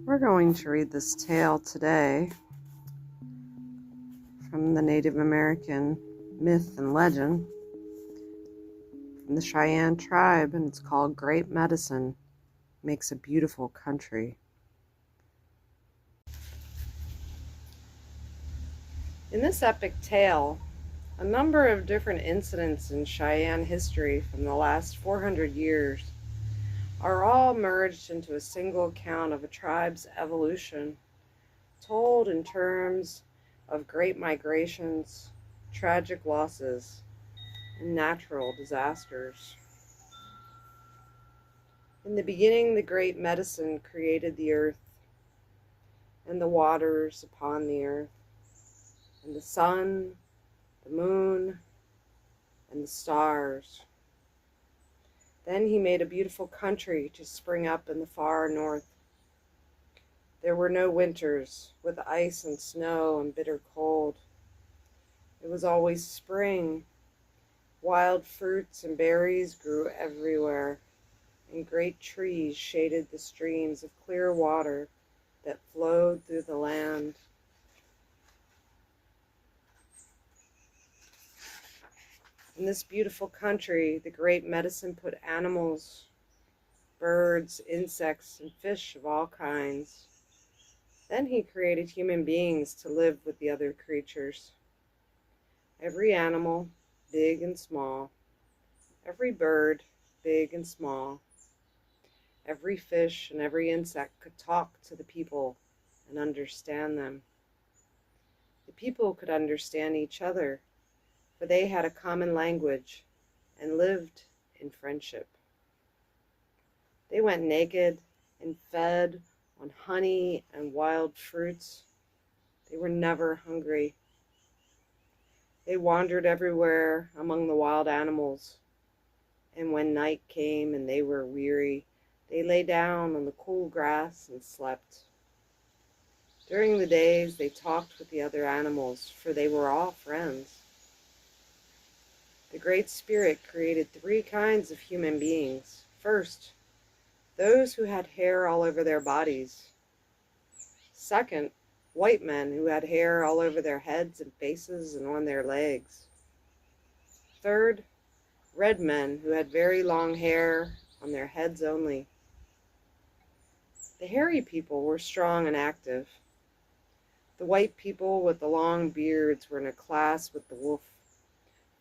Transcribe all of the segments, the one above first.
We're going to read this tale today from the Native American myth and legend from the Cheyenne tribe, and it's called Great Medicine Makes a Beautiful Country. In this epic tale, a number of different incidents in Cheyenne history from the last 400 years are all merged into a single account of a tribe's evolution, told in terms of great migrations, tragic losses, and natural disasters. In the beginning, the Great Medicine created the earth, and the waters upon the earth, and the sun, the moon, and the stars. Then he made a beautiful country to spring up in the far north. There were no winters, with ice and snow and bitter cold. It was always spring. Wild fruits and berries grew everywhere, and great trees shaded the streams of clear water that flowed through the land. In this beautiful country, the Great Medicine put animals, birds, insects, and fish of all kinds. Then he created human beings to live with the other creatures. Every animal, big and small, every bird, big and small, every fish and every insect could talk to the people and understand them. The people could understand each other, for they had a common language and lived in friendship. They went naked and fed on honey and wild fruits. They were never hungry. They wandered everywhere among the wild animals, and when night came and they were weary, they lay down on the cool grass and slept. During the days, they talked with the other animals, for they were all friends. The Great Spirit created three kinds of human beings. First, those who had hair all over their bodies. Second, white men who had hair all over their heads and faces and on their legs. Third, red men who had very long hair on their heads only. The hairy people were strong and active. The white people with the long beards were in a class with the wolf,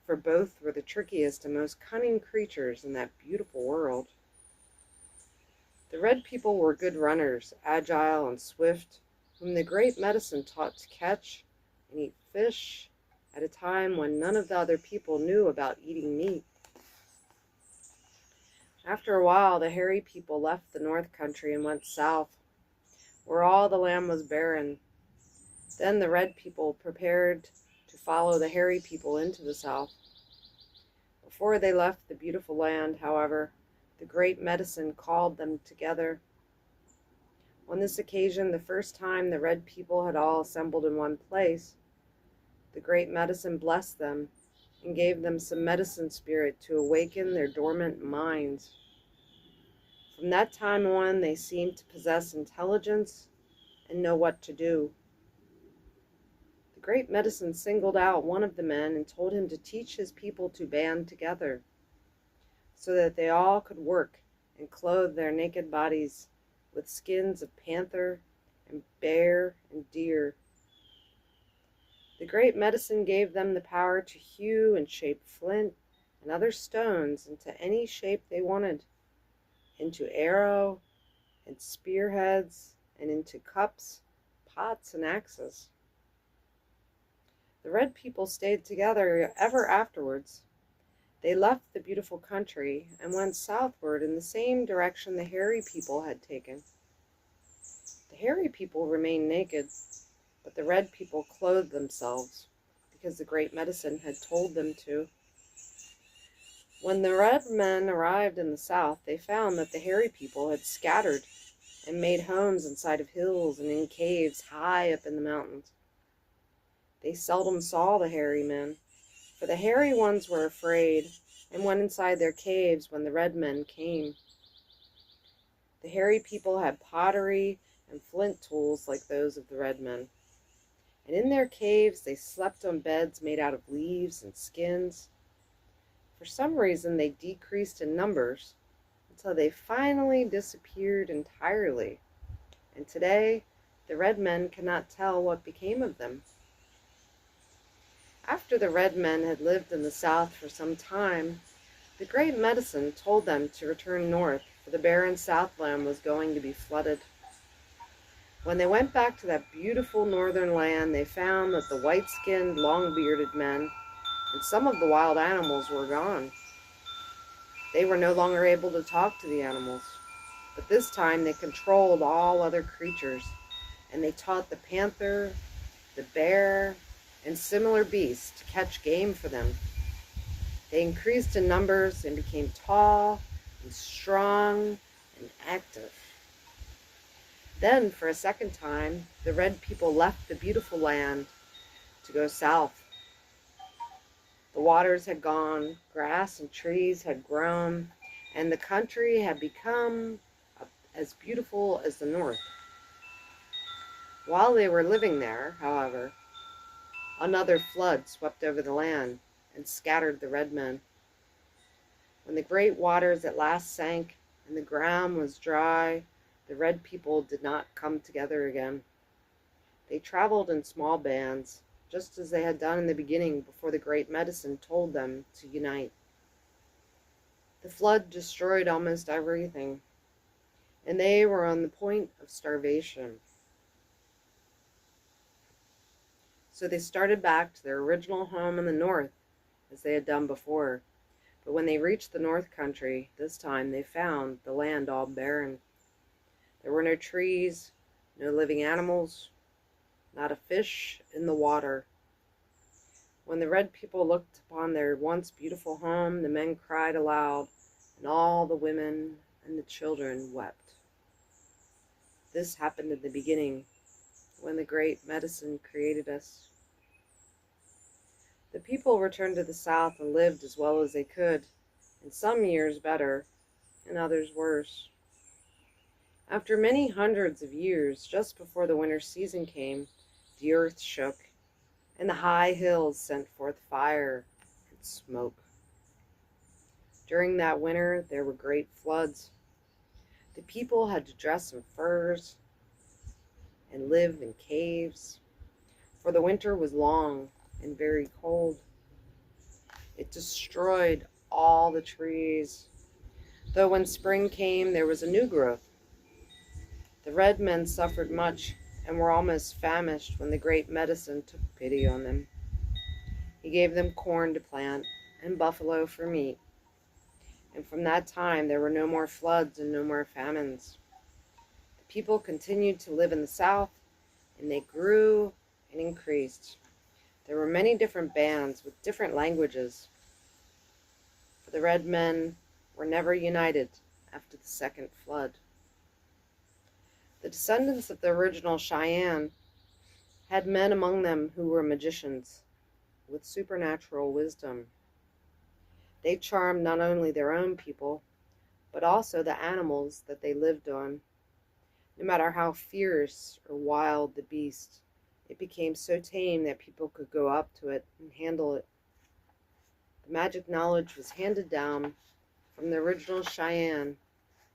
for both were the trickiest and most cunning creatures in that beautiful world. The red people were good runners, agile and swift, whom the Great Medicine taught to catch and eat fish at a time when none of the other people knew about eating meat. After a while, the hairy people left the north country and went south, where all the land was barren. Then the red people prepared to follow the hairy people into the south. Before they left the beautiful land, however, the Great Medicine called them together. On this occasion, the first time the red people had all assembled in one place, the Great Medicine blessed them and gave them some medicine spirit to awaken their dormant minds. From that time on, they seemed to possess intelligence and know what to do. The Great Medicine singled out one of the men and told him to teach his people to band together, so that they all could work and clothe their naked bodies with skins of panther and bear and deer. The Great Medicine gave them the power to hew and shape flint and other stones into any shape they wanted, into arrow and spearheads, and into cups, pots, and axes. The red people stayed together ever afterwards. They left the beautiful country and went southward in the same direction the hairy people had taken. The hairy people remained naked, but the red people clothed themselves because the Great Medicine had told them to. When the red men arrived in the south, they found that the hairy people had scattered and made homes inside of hills and in caves high up in the mountains. They seldom saw the hairy men, for the hairy ones were afraid and went inside their caves when the red men came. The hairy people had pottery and flint tools like those of the red men. And in their caves they slept on beds made out of leaves and skins. For some reason they decreased in numbers until they finally disappeared entirely. And today the red men cannot tell what became of them. After the red men had lived in the South for some time, the Great Medicine told them to return north, for the barren Southland was going to be flooded. When they went back to that beautiful northern land, they found that the white-skinned, long-bearded men and some of the wild animals were gone. They were no longer able to talk to the animals, but this time they controlled all other creatures, and they taught the panther, the bear, and similar beasts to catch game for them. They increased in numbers and became tall and strong and active. Then, for a second time, the red people left the beautiful land to go south. The waters had gone, grass and trees had grown, and the country had become as beautiful as the north. While they were living there, however, another flood swept over the land and scattered the red men. When the great waters at last sank and the ground was dry, the red people did not come together again. They traveled in small bands, just as they had done in the beginning before the Great Medicine told them to unite. The flood destroyed almost everything, and they were on the point of starvation. So they started back to their original home in the north, as they had done before. But when they reached the north country, this time they found the land all barren. There were no trees, no living animals, not a fish in the water. When the red people looked upon their once beautiful home, the men cried aloud, and all the women and the children wept. This happened in the beginning, when the Great Medicine created us. The people returned to the south and lived as well as they could, in some years better, in others worse. After many hundreds of years, just before the winter season came, the earth shook, and the high hills sent forth fire and smoke. During that winter, there were great floods. The people had to dress in furs and live in caves, for the winter was long and very cold. It destroyed all the trees, though when spring came, there was a new growth. The red men suffered much and were almost famished when the Great Medicine took pity on them. He gave them corn to plant and buffalo for meat. And from that time there were no more floods and no more famines. The people continued to live in the south, and they grew and increased. There were many different bands with different languages, for the red men were never united after the second flood. The descendants of the original Cheyenne had men among them who were magicians with supernatural wisdom. They charmed not only their own people, but also the animals that they lived on. No matter how fierce or wild the beast, it became so tame that people could go up to it and handle it. The magic knowledge was handed down from the original Cheyenne,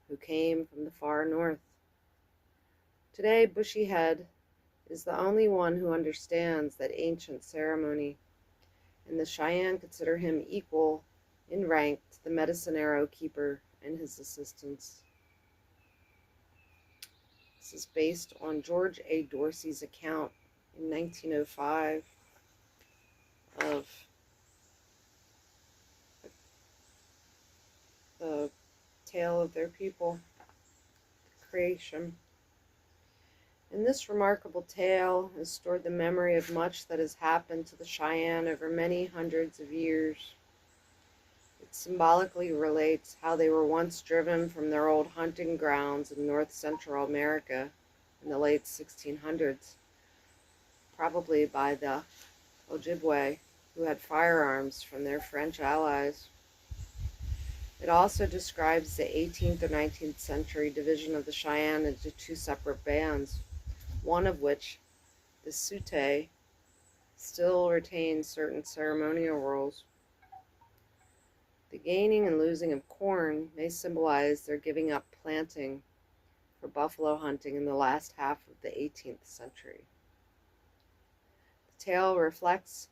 who came from the far north. Today, Bushy Head is the only one who understands that ancient ceremony, and the Cheyenne consider him equal in rank to the medicine arrow keeper and his assistants. This is based on George A. Dorsey's account in 1905 of the tale of their people, creation. In this remarkable tale is stored the memory of much that has happened to the Cheyenne over many hundreds of years. It symbolically relates how they were once driven from their old hunting grounds in North Central America in the late 1600s, probably by the Ojibwe, who had firearms from their French allies. It also describes the 18th or 19th century division of the Cheyenne into two separate bands, one of which, the Sute, still retains certain ceremonial rules. The gaining and losing of corn may symbolize their giving up planting for buffalo hunting in the last half of the 18th century. The tale reflects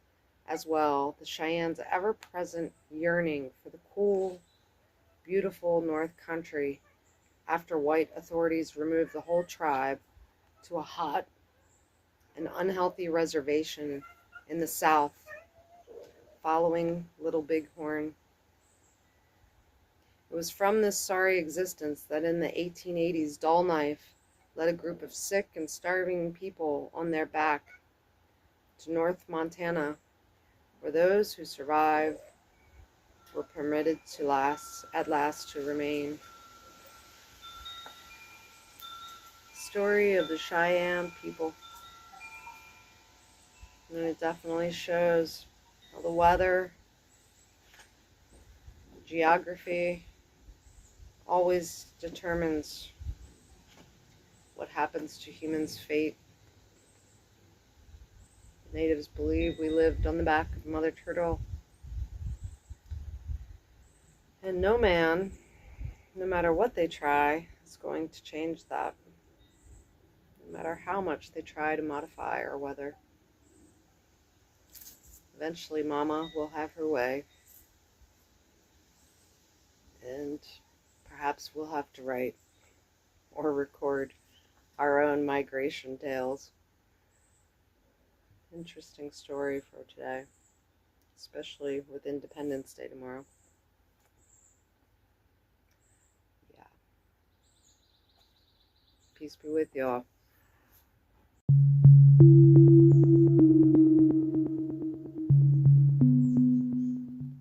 as well the Cheyennes' ever-present yearning for the cool, beautiful North Country after white authorities removed the whole tribe to a hot and unhealthy reservation in the South following Little Bighorn. It was from this sorry existence that in the 1880s Dull Knife led a group of sick and starving people on their back to North Montana, where those who survived were permitted at last to remain. Story of the Cheyenne people. And it definitely shows how the weather, geography, always determines what happens to humans' fate. Natives believe we lived on the back of Mother Turtle. And no man, no matter what they try, is going to change that. No matter how much they try to modify our weather. Eventually, Mama will have her way. And perhaps we'll have to write or record our own migration tales. Interesting story for today, especially with Independence Day tomorrow. Yeah. Peace be with y'all.